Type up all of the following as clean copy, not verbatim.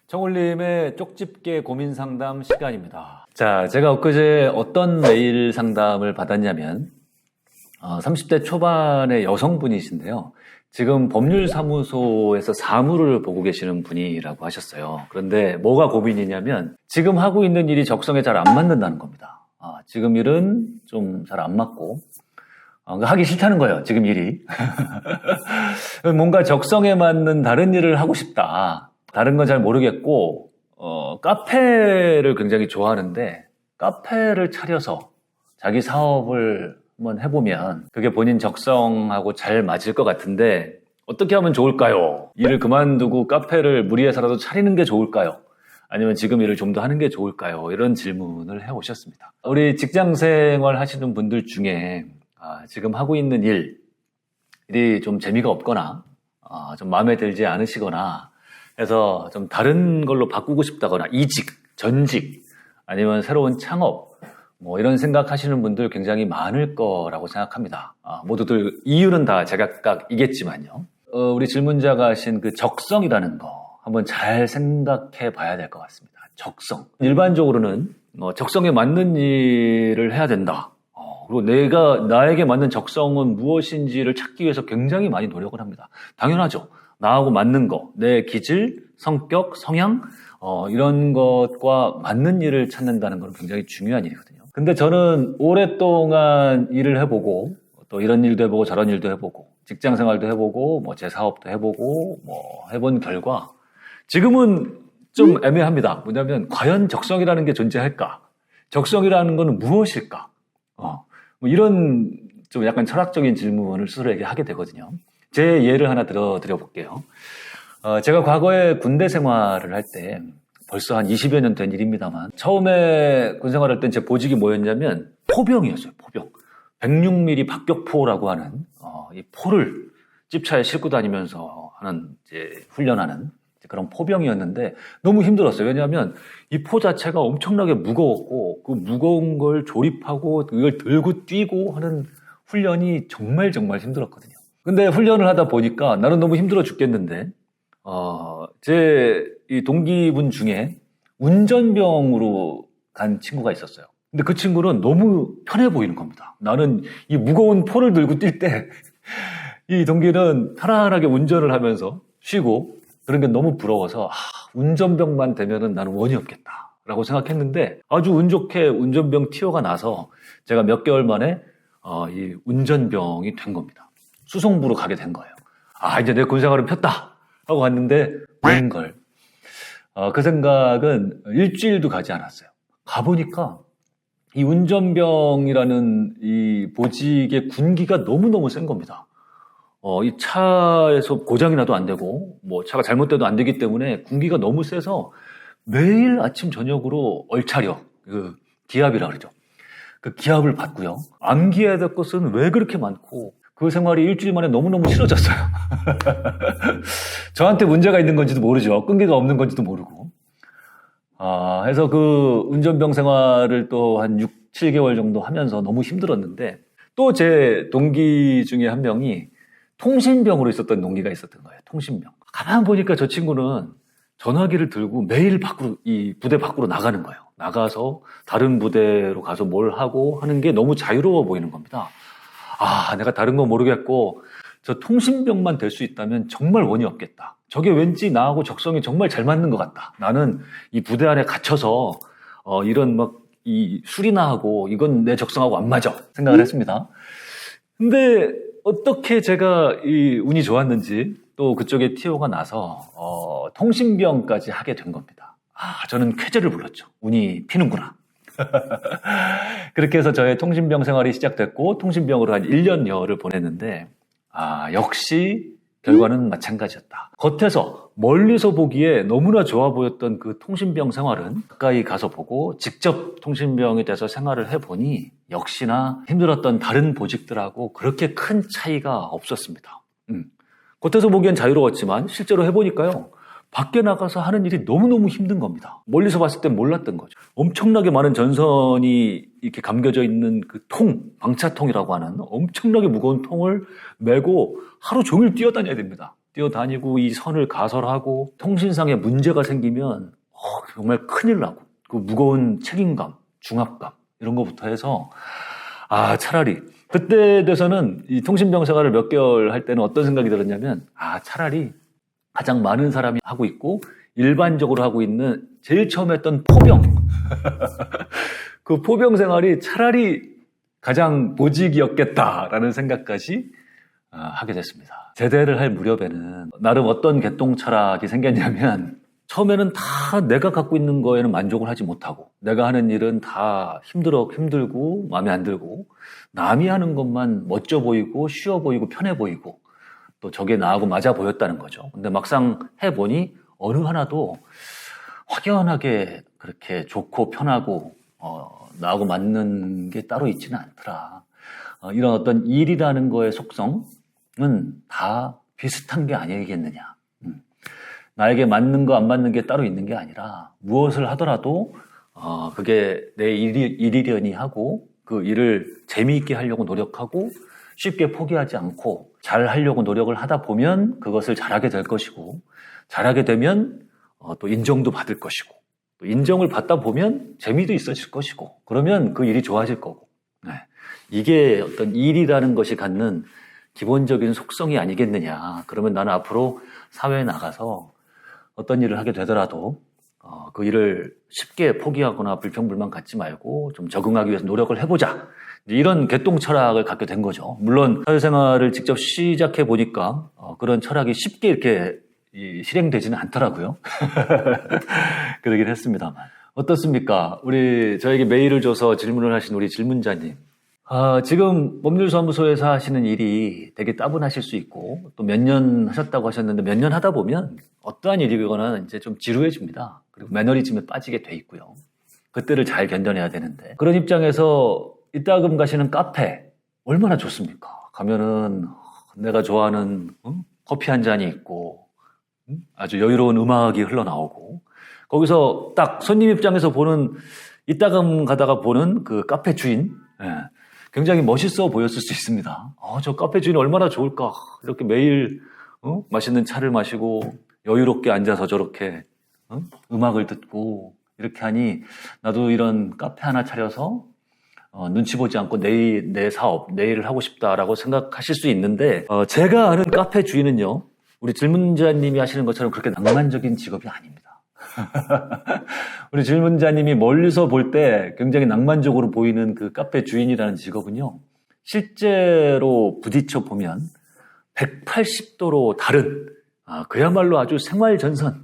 정울림의 쪽집게 고민 상담 시간입니다. 자, 제가 엊그제 어떤 메일 상담을 받았냐면 30대 초반의 여성분이신데요. 지금 법률사무소에서 사무를 보고 계시는 분이라고 하셨어요. 그런데 뭐가 고민이냐면 지금 하고 있는 일이 적성에 잘 안 맞는다는 겁니다. 지금 일은 좀 잘 안 맞고 하기 싫다는 거예요. 지금 일이. 뭔가 적성에 맞는 다른 일을 하고 싶다. 다른 건 잘 모르겠고 카페를 굉장히 좋아하는데 카페를 차려서 자기 사업을 한번 해보면 그게 본인 적성하고 잘 맞을 것 같은데 어떻게 하면 좋을까요? 일을 그만두고 카페를 무리해서라도 차리는 게 좋을까요? 아니면 지금 일을 좀 더 하는 게 좋을까요? 이런 질문을 해오셨습니다. 우리 직장생활 하시는 분들 중에 지금 하고 있는 일이 좀 재미가 없거나 좀 마음에 들지 않으시거나 해서 좀 다른 걸로 바꾸고 싶다거나 이직, 전직 아니면 새로운 창업 뭐 이런 생각하시는 분들 굉장히 많을 거라고 생각합니다. 모두들 이유는 다 제각각이겠지만요. 우리 질문자가 하신 그 적성이라는 거 한번 잘 생각해 봐야 될 것 같습니다. 적성. 일반적으로는 적성에 맞는 일을 해야 된다. 그리고 나에게 맞는 적성은 무엇인지를 찾기 위해서 굉장히 많이 노력을 합니다. 당연하죠. 나하고 맞는 거, 내 기질, 성격, 성향 이런 것과 맞는 일을 찾는다는 건 굉장히 중요한 일이거든요. 근데 저는 오랫동안 일을 해보고 또 이런 일도 해보고 저런 일도 해보고 직장 생활도 해보고 뭐 제 사업도 해보고 뭐 해본 결과 지금은 좀 애매합니다. 뭐냐면 과연 적성이라는 게 존재할까? 적성이라는 거는 무엇일까? 뭐 이런 좀 약간 철학적인 질문을 스스로에게 하게 되거든요. 제 예를 하나 드려볼게요. 제가 과거에 군대 생활을 할 때 벌써 한 20여 년 된 일입니다만 처음에 군 생활할 땐 제 보직이 뭐였냐면 포병이었어요. 포병. 106mm 박격포라고 하는 이 포를 찝차에 싣고 다니면서 하는 이제 훈련하는 그런 포병이었는데 너무 힘들었어요. 왜냐하면 이 포 자체가 엄청나게 무거웠고 그 무거운 걸 조립하고 그걸 들고 뛰고 하는 훈련이 정말 힘들었거든요. 근데 훈련을 하다 보니까 나는 너무 힘들어 죽겠는데 제 이 동기분 중에 운전병으로 간 친구가 있었어요. 근데 그 친구는 너무 편해 보이는 겁니다. 나는 이 무거운 포를 들고 뛸 때 이 동기는 편안하게 운전을 하면서 쉬고 그런 게 너무 부러워서 운전병만 되면은 나는 원이 없겠다라고 생각했는데 아주 운 좋게 운전병 티오가 나서 제가 몇 개월 만에 이 운전병이 된 겁니다. 수송부로 가게 된 거예요. 이제 내 군생활은 폈다 하고 갔는데 웬걸. 그 생각은 일주일도 가지 않았어요. 가보니까 이 운전병이라는 이 보직의 군기가 너무너무 센 겁니다. 이 차에서 고장이 나도 안 되고 뭐 차가 잘못돼도 안 되기 때문에 군기가 너무 세서 매일 아침 저녁으로 얼차려 그 기압이라 그러죠. 그 기압을 받고요. 암기해야 될 것은 왜 그렇게 많고 그 생활이 일주일 만에 너무너무 싫어졌어요. 저한테 문제가 있는 건지도 모르죠. 끈기가 없는 건지도 모르고. 해서 그 운전병 생활을 또 한 6, 7개월 정도 하면서 너무 힘들었는데 또 제 동기 중에 한 명이 통신병으로 있었던 동기가 있었던 거예요. 통신병. 가만 보니까 저 친구는 전화기를 들고 매일 이 부대 밖으로 나가는 거예요. 나가서 다른 부대로 가서 뭘 하고 하는 게 너무 자유로워 보이는 겁니다. 내가 다른 건 모르겠고 저 통신병만 될 수 있다면 정말 원이 없겠다. 저게 왠지 나하고 적성이 정말 잘 맞는 것 같다. 나는 이 부대 안에 갇혀서 이런 이 술이나 하고 이건 내 적성하고 안 맞아 생각을 했습니다. 근데 어떻게 제가 이 운이 좋았는지 또 그쪽에 티오가 나서 통신병까지 하게 된 겁니다. 저는 쾌재를 불렀죠. 운이 피는구나. 그렇게 해서 저의 통신병 생활이 시작됐고 통신병으로 한 1년여를 보냈는데 역시 결과는 마찬가지였다. 겉에서 멀리서 보기에 너무나 좋아 보였던 그 통신병 생활은 가까이 가서 보고 직접 통신병이 돼서 생활을 해보니 역시나 힘들었던 다른 보직들하고 그렇게 큰 차이가 없었습니다. 겉에서 보기엔 자유로웠지만 실제로 해보니까요. 밖에 나가서 하는 일이 너무너무 힘든 겁니다. 멀리서 봤을 땐 몰랐던 거죠. 엄청나게 많은 전선이 이렇게 감겨져 있는 그 방차통이라고 하는 엄청나게 무거운 통을 메고 하루 종일 뛰어다녀야 됩니다. 뛰어다니고 이 선을 가설하고 통신상에 문제가 생기면 정말 큰일 나고 그 무거운 책임감, 중압감 이런 것부터 해서 차라리 그때 돼서는 이 통신병 생활을 몇 개월 할 때는 어떤 생각이 들었냐면 차라리 가장 많은 사람이 하고 있고 일반적으로 하고 있는 제일 처음 했던 포병 그 포병 생활이 차라리 가장 보직이었겠다라는 생각까지 하게 됐습니다. 제대를 할 무렵에는 나름 어떤 개똥 철학이 생겼냐면 처음에는 다 내가 갖고 있는 거에는 만족을 하지 못하고 내가 하는 일은 다 힘들고 마음에 안 들고 남이 하는 것만 멋져 보이고 쉬워 보이고 편해 보이고 또 저게 나하고 맞아 보였다는 거죠. 근데 막상 해보니 어느 하나도 확연하게 그렇게 좋고 편하고 나하고 맞는 게 따로 있지는 않더라. 이런 어떤 일이라는 거의 속성은 다 비슷한 게 아니겠느냐. 나에게 맞는 거 안 맞는 게 따로 있는 게 아니라 무엇을 하더라도 그게 내 일이려니 하고 그 일을 재미있게 하려고 노력하고 쉽게 포기하지 않고 잘 하려고 노력을 하다 보면 그것을 잘하게 될 것이고 잘하게 되면 또 인정도 받을 것이고 또 인정을 받다 보면 재미도 있어질 것이고 그러면 그 일이 좋아질 거고 이게 어떤 일이라는 것이 갖는 기본적인 속성이 아니겠느냐. 그러면 나는 앞으로 사회에 나가서 어떤 일을 하게 되더라도 그 일을 쉽게 포기하거나 불평불만 갖지 말고 좀 적응하기 위해서 노력을 해보자. 이런 개똥 철학을 갖게 된 거죠. 물론 사회생활을 직접 시작해 보니까 그런 철학이 쉽게 이렇게 실행되지는 않더라고요. 그러긴 했습니다만. 어떻습니까? 저에게 메일을 줘서 질문을 하신 우리 질문자님. 지금 법률사무소에서 하시는 일이 되게 따분하실 수 있고 또 몇 년 하셨다고 하셨는데 몇 년 하다 보면 어떠한 일이거나 이제 좀 지루해집니다. 그리고 매너리즘에 빠지게 돼 있고요. 그때를 잘 견뎌내야 되는데 그런 입장에서 이따금 가시는 카페 얼마나 좋습니까? 가면은 내가 좋아하는 커피 한 잔이 있고 아주 여유로운 음악이 흘러나오고 거기서 딱 손님 입장에서 보는 이따금 가다가 보는 그 카페 주인 굉장히 멋있어 보였을 수 있습니다. 저 카페 주인 얼마나 좋을까. 이렇게 매일 맛있는 차를 마시고 여유롭게 앉아서 저렇게 음악을 듣고 이렇게 하니 나도 이런 카페 하나 차려서 눈치 보지 않고 내 사업, 내 일을 하고 싶다라고 생각하실 수 있는데 제가 아는 카페 주인은요. 우리 질문자님이 하시는 것처럼 그렇게 낭만적인 직업이 아닙니다. 우리 질문자님이 멀리서 볼 때 굉장히 낭만적으로 보이는 그 카페 주인이라는 직업은요. 실제로 부딪혀 보면 180도로 다른 그야말로 아주 생활전선의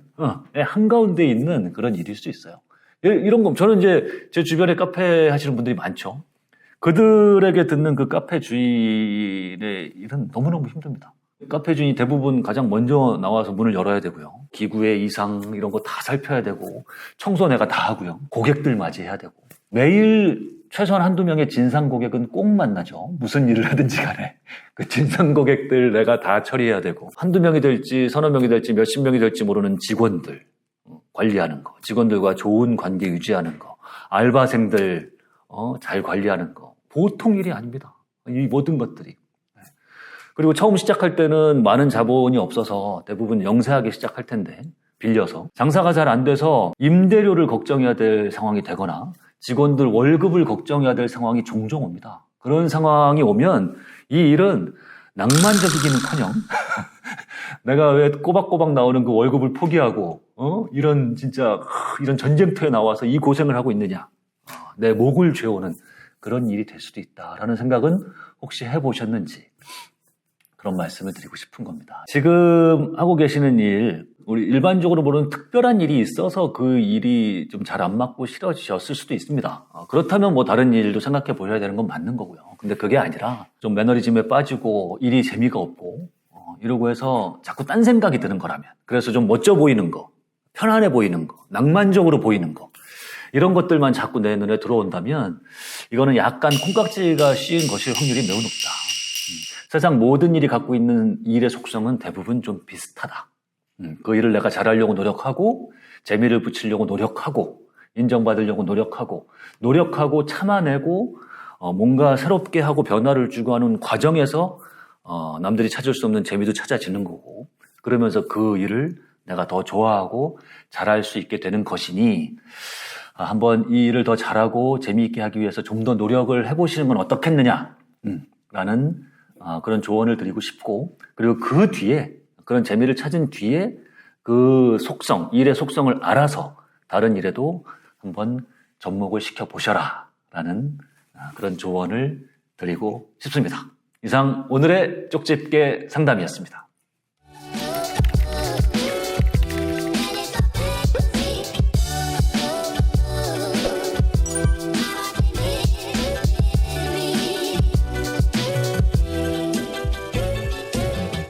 한가운데 있는 그런 일일 수 있어요. 이런 거 저는 이제 제 주변에 카페 하시는 분들이 많죠. 그들에게 듣는 그 카페 주인의 일은 너무너무 힘듭니다. 카페 주인이 대부분 가장 먼저 나와서 문을 열어야 되고요. 기구의 이상 이런 거 다 살펴야 되고 청소 내가 다 하고요. 고객들 맞이해야 되고 매일 최소한 한두 명의 진상 고객은 꼭 만나죠. 무슨 일을 하든지 간에 그 진상 고객들 내가 다 처리해야 되고 한두 명이 될지 서너 명이 될지 몇십 명이 될지 모르는 직원들 관리하는 거, 직원들과 좋은 관계 유지하는 거, 알바생들 잘 관리하는 거 보통 일이 아닙니다. 이 모든 것들이. 그리고 처음 시작할 때는 많은 자본이 없어서 대부분 영세하게 시작할 텐데 빌려서 장사가 잘 안 돼서 임대료를 걱정해야 될 상황이 되거나 직원들 월급을 걱정해야 될 상황이 종종 옵니다. 그런 상황이 오면 이 일은 낭만적이기는커녕 내가 왜 꼬박꼬박 나오는 그 월급을 포기하고 이런 전쟁터에 나와서 이 고생을 하고 있느냐. 내 목을 죄오는 그런 일이 될 수도 있다라는 생각은 혹시 해보셨는지 그런 말씀을 드리고 싶은 겁니다. 지금 하고 계시는 일, 우리 일반적으로 보는 특별한 일이 있어서 그 일이 좀 잘 안 맞고 싫어지셨을 수도 있습니다. 그렇다면 뭐 다른 일도 생각해 보셔야 되는 건 맞는 거고요. 근데 그게 아니라 좀 매너리즘에 빠지고 일이 재미가 없고 이러고 해서 자꾸 딴 생각이 드는 거라면 그래서 좀 멋져 보이는 거, 편안해 보이는 거, 낭만적으로 보이는 거 이런 것들만 자꾸 내 눈에 들어온다면 이거는 약간 콩깍지가 씌인 것일 확률이 매우 높다. 세상 모든 일이 갖고 있는 일의 속성은 대부분 좀 비슷하다. 그 일을 내가 잘하려고 노력하고 재미를 붙이려고 노력하고 인정받으려고 노력하고 참아내고 뭔가 새롭게 하고 변화를 주고 하는 과정에서 남들이 찾을 수 없는 재미도 찾아지는 거고 그러면서 그 일을 내가 더 좋아하고 잘할 수 있게 되는 것이니 한번 이 일을 더 잘하고 재미있게 하기 위해서 좀 더 노력을 해보시는 건 어떻겠느냐 라는 그런 조언을 드리고 싶고, 그리고 그 뒤에 그런 재미를 찾은 뒤에 그 속성, 일의 속성을 알아서 다른 일에도 한번 접목을 시켜보셔라 라는 그런 조언을 드리고 싶습니다. 이상 오늘의 쪽집게 상담이었습니다.